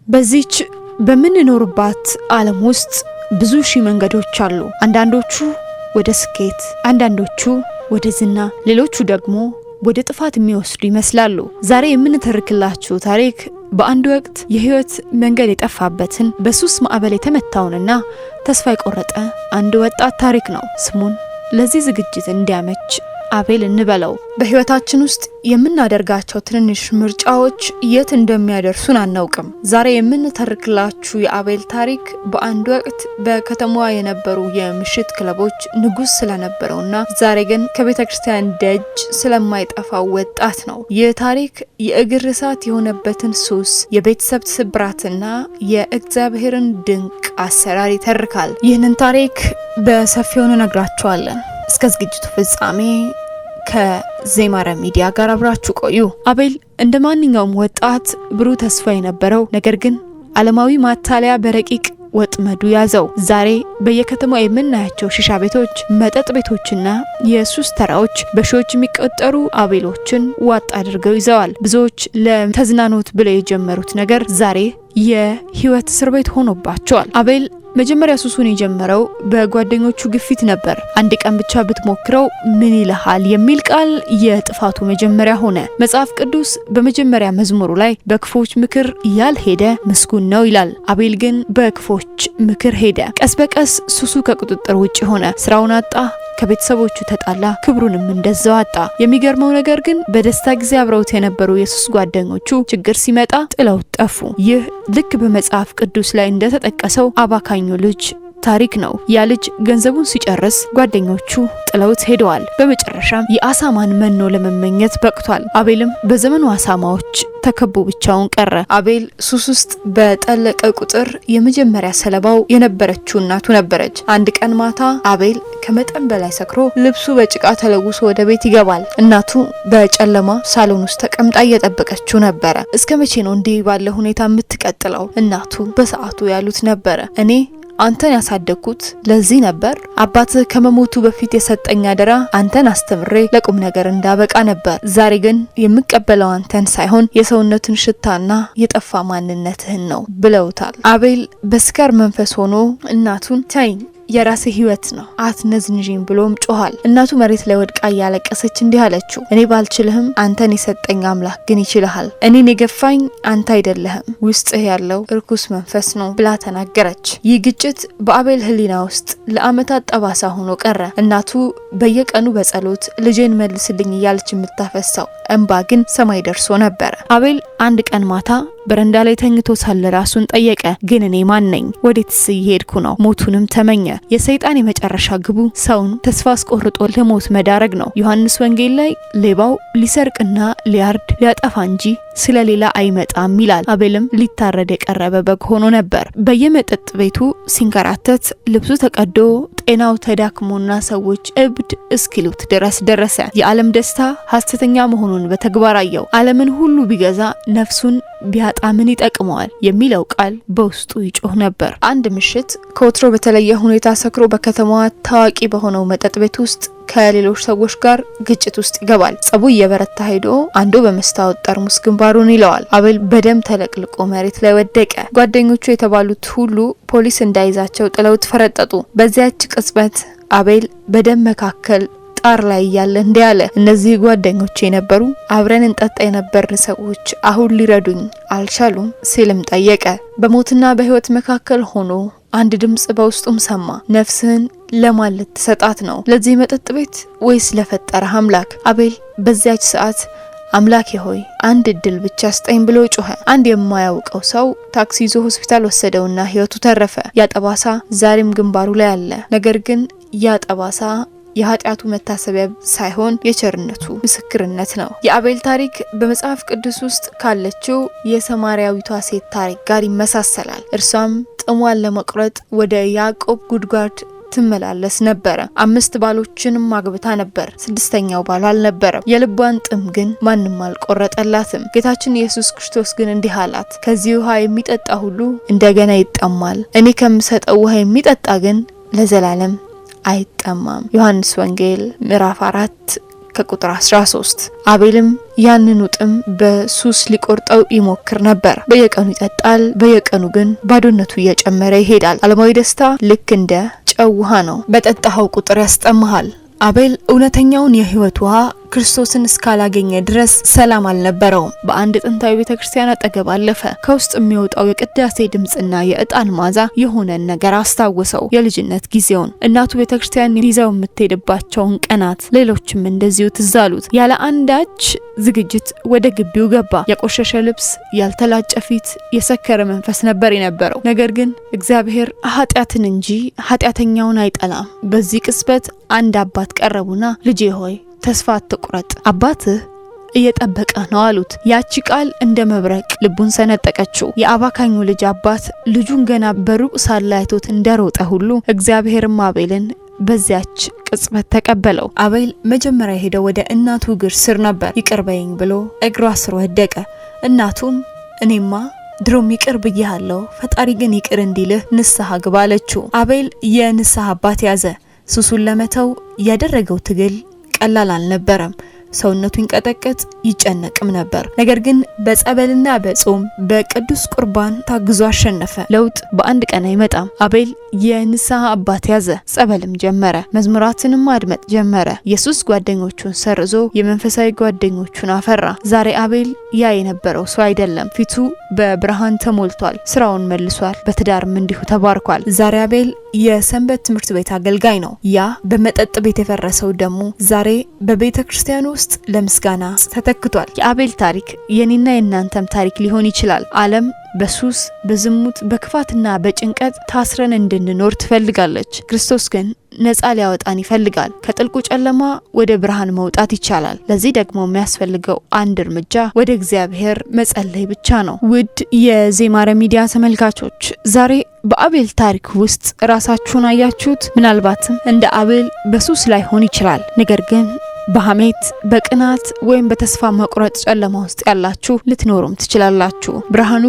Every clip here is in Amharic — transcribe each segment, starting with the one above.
በዚች በምንኖርባት ዓለም ውስጥ ብዙ ሺህ መንገዶች አሉ። አንዳንዶቹ ወደ ስኬት፣ አንዳንዶቹ ወደ ዝና፣ ሌሎቹ ደግሞ ወደ ጥፋት የሚወስዱ ይመስላሉ። ዛሬ የምንተርክላችሁ ታሪክ በአንድ ወቅት የህይወት መንገድ የጠፋበትን በሱስ ማዕበል የተመታውንና ተስፋ የቆረጠ አንድ ወጣት ታሪክ ነው። ስሙን ለዚህ ዝግጅት እንዲያመች አቤል እንበለው። በህይወታችን ውስጥ የምናደርጋቸው ትንንሽ ምርጫዎች የት እንደሚያደርሱን አናውቅም። ዛሬ የምንተርክላችሁ የአቤል ታሪክ በአንድ ወቅት በከተማዋ የነበሩ የምሽት ክለቦች ንጉስ ስለነበረውና ዛሬ ግን ከቤተ ክርስቲያን ደጅ ስለማይጠፋው ወጣት ነው። ይህ ታሪክ የእግር እሳት የሆነበትን ሱስ፣ የቤተሰብ ስብራትና የእግዚአብሔርን ድንቅ አሰራር ይተርካል። ይህንን ታሪክ በሰፊው እንነግራችኋለን። እስከ ዝግጅቱ ፍጻሜ ከዜማረ ሚዲያ ጋር አብራችሁ ቆዩ። አቤል እንደ ማንኛውም ወጣት ብሩህ ተስፋ የነበረው፣ ነገር ግን ዓለማዊ ማታለያ በረቂቅ ወጥመዱ ያዘው። ዛሬ በየከተማው የምናያቸው ሺሻ ቤቶች፣ መጠጥ ቤቶችና የሱስ ተራዎች በሺዎች የሚቆጠሩ አቤሎችን ዋጥ አድርገው ይዘዋል። ብዙዎች ለተዝናኖት ብለው የጀመሩት ነገር ዛሬ የህይወት እስር ቤት ሆኖባቸዋል። አቤል መጀመሪያ ሱሱን የጀመረው በጓደኞቹ ግፊት ነበር። አንድ ቀን ብቻ ብትሞክረው ምን ይልሃል የሚል ቃል የጥፋቱ መጀመሪያ ሆነ። መጽሐፍ ቅዱስ በመጀመሪያ መዝሙሩ ላይ በክፎች ምክር ያልሄደ ምስጉን ነው ይላል። አቤል ግን በክፎች ምክር ሄደ። ቀስ በቀስ ሱሱ ከቁጥጥር ውጭ ሆነ። ስራውን አጣ፣ ከቤተሰቦቹ ተጣላ፣ ክብሩንም እንደዛው አጣ። የሚገርመው ነገር ግን በደስታ ጊዜ አብረውት የነበሩ የሱስ ጓደኞቹ ችግር ሲመጣ ጥለው ጠፉ። ይህ ልክ በመጽሐፍ ቅዱስ ላይ እንደተጠቀሰው አባካኙ ልጅ ታሪክ ነው። ያ ልጅ ገንዘቡን ሲጨርስ ጓደኞቹ ጥለውት ሄደዋል። በመጨረሻም የአሳማን መኖ ለመመኘት በቅቷል። አቤልም በዘመኑ አሳማዎች ተከቦ ብቻውን ቀረ። አቤል ሱስ ውስጥ በጠለቀ ቁጥር የመጀመሪያ ሰለባው የነበረችው እናቱ ነበረች። አንድ ቀን ማታ አቤል ከመጠን በላይ ሰክሮ ልብሱ በጭቃ ተለውሶ ወደ ቤት ይገባል። እናቱ በጨለማ ሳሎን ውስጥ ተቀምጣ እየጠበቀችው ነበረ። እስከ መቼ ነው እንዲህ ባለ ሁኔታ የምትቀጥለው? እናቱ በሰዓቱ ያሉት ነበረ፣ እኔ አንተን ያሳደግኩት ለዚህ ነበር። አባትህ ከመሞቱ በፊት የሰጠኝ አደራ አንተን አስተምሬ ለቁም ነገር እንዳበቃ ነበር። ዛሬ ግን የምቀበለው አንተን ሳይሆን የሰውነትን ሽታና የጠፋ ማንነትህን ነው ብለውታል። አቤል በስካር መንፈስ ሆኖ እናቱን ተይኝ፣ የራሴ ህይወት ነው አትነዝንጂኝ ብሎም ጮሃል። እናቱ መሬት ላይ ወድቃ እያለቀሰች እንዲህ አለችው፣ እኔ ባልችልህም አንተን የሰጠኝ አምላክ ግን ይችልሃል። እኔን የገፋኝ አንተ አይደለህም፣ ውስጥህ ያለው እርኩስ መንፈስ ነው ብላ ተናገረች። ይህ ግጭት በአቤል ህሊና ውስጥ ለአመታት ጠባሳ ሆኖ ቀረ። እናቱ በየቀኑ በጸሎት ልጄን መልስልኝ እያለች የምታፈሳው እንባ ግን ሰማይ ደርሶ ነበረ። አቤል አንድ ቀን ማታ በረንዳ ላይ ተኝቶ ሳለ ራሱን ጠየቀ፣ ግን እኔ ማን ነኝ? ወዴትስ እየሄድኩ ነው? ሞቱንም ተመኘ። የሰይጣን የመጨረሻ ግቡ ሰውን ተስፋ አስቆርጦ ለሞት መዳረግ ነው። ዮሐንስ ወንጌል ላይ ሌባው ሊሰርቅና ሊያርድ ሊያጠፋ እንጂ ስለሌላ አይመጣም ይላል። አቤልም ሊታረድ የቀረበ በግ ሆኖ ነበር። በየመጠጥ ቤቱ ሲንከራተት ልብሱ ተቀዶ ጤናው ተዳክሞና ሰዎች እብድ እስኪሉት ድረስ ደረሰ። የዓለም ደስታ ሐሰተኛ መሆኑን በተግባር አየው። ዓለምን ሁሉ ቢገዛ ነፍሱን ቢያጣ ምን ይጠቅመዋል የሚለው ቃል በውስጡ ይጮህ ነበር። አንድ ምሽት ከወትሮ በተለየ ሁኔታ ሰክሮ በከተማዋ ታዋቂ በሆነው መጠጥ ቤት ውስጥ ከሌሎች ሰዎች ጋር ግጭት ውስጥ ይገባል። ጸቡ እየበረታ ሄዶ አንዱ በመስታወት ጠርሙስ ግንባሩን ይለዋል። አቤል በደም ተለቅልቆ መሬት ላይ ወደቀ። ጓደኞቹ የተባሉት ሁሉ ፖሊስ እንዳይዛቸው ጥለውት ፈረጠጡ። በዚያች ቅጽበት አቤል በደም መካከል ጣር ላይ ያለ እንዲህ አለ፣ እነዚህ ጓደኞቼ የነበሩ አብረን እንጠጣ የነበርን ሰዎች አሁን ሊረዱኝ አልቻሉም ሲልም ጠየቀ። በሞትና በህይወት መካከል ሆኖ አንድ ድምጽ በውስጡም ሰማ። ነፍስህን ለማን ልትሰጣት ነው? ለዚህ መጠጥ ቤት ወይስ ለፈጠረህ አምላክ? አቤል በዚያች ሰዓት አምላኬ ሆይ አንድ እድል ብቻ ስጠኝ ብሎ ጮኸ። አንድ የማያውቀው ሰው ታክሲ ይዞ ሆስፒታል ወሰደውና ህይወቱ ተረፈ። ያጠባሳ ዛሬም ግንባሩ ላይ አለ። ነገር ግን ያጠባሳ የኃጢአቱ መታሰቢያ ሳይሆን የቸርነቱ ምስክርነት ነው። የአቤል ታሪክ በመጽሐፍ ቅዱስ ውስጥ ካለችው የሰማርያዊቷ ሴት ታሪክ ጋር ይመሳሰላል። እርሷም ጥሟን ለመቁረጥ ወደ ያዕቆብ ጉድጓድ ትመላለስ ነበረ። 5 ባሎችንም አግብታ ነበር። 6ኛው ባሏ አልነበረም። የልቧን ጥም ግን ማንም አልቆረጠላትም። ጌታችን ኢየሱስ ክርስቶስ ግን እንዲህ አላት፣ ከዚህ ውሃ የሚጠጣ ሁሉ እንደገና ይጠማል። እኔ ከምሰጠው ውሃ የሚጠጣ ግን ለዘላለም አይጠማም። ዮሐንስ ወንጌል ምዕራፍ 4 ከቁጥር 13። አቤልም ያንኑ ጥም በሱስ ሊቆርጠው ይሞክር ነበር። በየቀኑ ይጠጣል፣ በየቀኑ ግን ባዶነቱ እየጨመረ ይሄዳል። ዓለማዊ ደስታ ልክ እንደ ጨው ውሃ ነው፣ በጠጣኸው ቁጥር ያስጠምሃል። አቤል እውነተኛውን የህይወት ውሃ ክርስቶስን እስካላገኘ ድረስ ሰላም አልነበረውም። በአንድ ጥንታዊ ቤተክርስቲያን አጠገብ አለፈ። ከውስጥ የሚወጣው የቅዳሴ ድምጽና የእጣን ማዛ የሆነን ነገር አስታወሰው። የልጅነት ጊዜውን እናቱ ቤተክርስቲያን ይዘው የምትሄድባቸውን ቀናት፣ ሌሎችም እንደዚሁ ትዝ አሉት። ያለ አንዳች ዝግጅት ወደ ግቢው ገባ። የቆሸሸ ልብስ፣ ያልተላጨ ፊት፣ የሰከረ መንፈስ ነበር የነበረው። ነገር ግን እግዚአብሔር ኃጢአትን እንጂ ኃጢአተኛውን አይጠላም። በዚህ ቅጽበት አንድ አባት ቀረቡና ልጄ ሆይ ተስፋ አትቁረጥ፣ አባትህ እየጠበቀ ነው አሉት። ያቺ ቃል እንደ መብረቅ ልቡን ሰነጠቀችው። የአባካኙ ልጅ አባት ልጁን ገና በሩቅ ሳለ አይቶት እንደሮጠ ሁሉ እግዚአብሔርም አቤልን በዚያች ቅጽበት ተቀበለው። አቤል መጀመሪያ ሄደው ወደ እናቱ እግር ስር ነበር። ይቅር በይኝ ብሎ እግሯ ስር ወደቀ። እናቱም እኔማ ድሮም ይቅር ብያለሁ፣ ፈጣሪ ግን ይቅር እንዲልህ ንስሐ ግባ አለችው። አቤል የንስሐ አባት ያዘ። ሱሱን ለመተው ያደረገው ትግል ቀላል አልነበረም። ሰውነቱ ይንቀጠቀጥ ይጨነቅም ነበር። ነገር ግን በጸበልና በጾም በቅዱስ ቁርባን ታግዞ አሸነፈ። ለውጥ በአንድ ቀን አይመጣም። አቤል የንስሐ አባት ያዘ፣ ጸበልም ጀመረ፣ መዝሙራትንም ማድመጥ ጀመረ። የሱስ ጓደኞቹን ሰርዞ የመንፈሳዊ ጓደኞቹን አፈራ። ዛሬ አቤል ያ የነበረው ሰው አይደለም። ፊቱ በብርሃን ተሞልቷል። ስራውን መልሷል። በትዳርም እንዲሁ ተባርኳል። ዛሬ አቤል የሰንበት ትምህርት ቤት አገልጋይ ነው። ያ በመጠጥ ቤት የፈረሰው ደግሞ ዛሬ በቤተ ክርስቲያኑ ውስጥ ለምስጋና ተተክቷል። የአቤል ታሪክ የኔና የናንተም ታሪክ ሊሆን ይችላል። ዓለም በሱስ በዝሙት በክፋትና በጭንቀት ታስረን እንድንኖር ትፈልጋለች። ክርስቶስ ግን ነፃ ሊያወጣን ይፈልጋል። ከጥልቁ ጨለማ ወደ ብርሃን መውጣት ይቻላል። ለዚህ ደግሞ የሚያስፈልገው አንድ እርምጃ ወደ እግዚአብሔር መጸለይ ብቻ ነው። ውድ የዜማረ ሚዲያ ተመልካቾች ዛሬ በአቤል ታሪክ ውስጥ ራሳችሁን አያችሁት? ምናልባትም እንደ አቤል በሱስ ላይሆን ይችላል። ነገር ግን በሐሜት በቅናት ወይም በተስፋ መቁረጥ ጨለማ ውስጥ ያላችሁ ልትኖሩም ትችላላችሁ። ብርሃኑ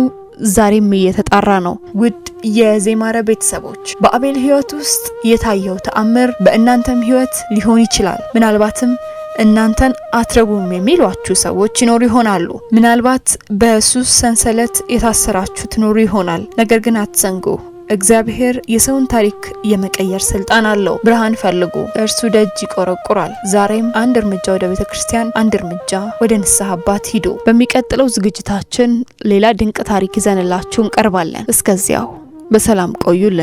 ዛሬም እየተጣራ ነው። ውድ የዜማረ ቤተሰቦች በአቤል ህይወት ውስጥ የታየው ተአምር በእናንተም ህይወት ሊሆን ይችላል። ምናልባትም እናንተን አትረቡም የሚሏችሁ ሰዎች ይኖሩ ይሆናሉ። ምናልባት በሱስ ሰንሰለት የታሰራችሁ ትኖሩ ይሆናል። ነገር ግን አትዘንጉ። እግዚአብሔር የሰውን ታሪክ የመቀየር ስልጣን አለው። ብርሃን ፈልጉ፣ እርሱ ደጅ ይቆረቁራል። ዛሬም አንድ እርምጃ ወደ ቤተ ክርስቲያን፣ አንድ እርምጃ ወደ ንስሐ አባት ሂዱ። በሚቀጥለው ዝግጅታችን ሌላ ድንቅ ታሪክ ይዘንላችሁ እንቀርባለን። እስከዚያው በሰላም ቆዩልን።